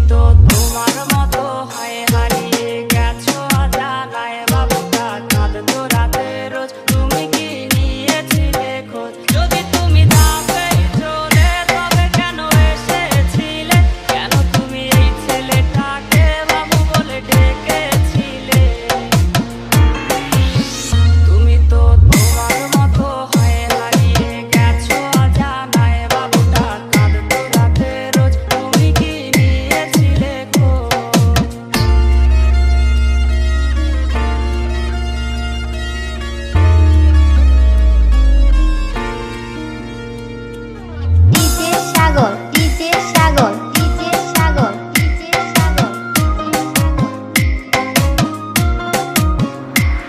তো তোমার মতো হয় হারিয়ে গেছো অজানায় বাবুটা কাঁদতো রাতে রোজ। তুমি কি নিয়েছিলে খোঁজ? যদি তুমি যাবেই চলে তবে কেন এসেছিলে? কেন তুমি এই ছেলেটাকে বাবু বলে ডেকেছিলে? তুমি তো তোমার মতো হয় হারিয়ে গেছো অজানায় বাবুটা কাঁদতো রাতে রোজ। তুমি কি নিয়েছিলে খোঁজ? ডিজে সাগর, ডিজে সাগর, ডিজে সাগর, ডিজে সাগর।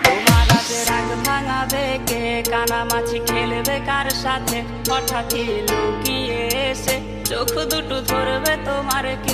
তোমার রাতে রাগ ভাঙাবে কে? কানামাছি খেলবে কার সাথে? হঠাৎই লুকিয়ে এসে চোখ দুটো ধরবে তোমার কি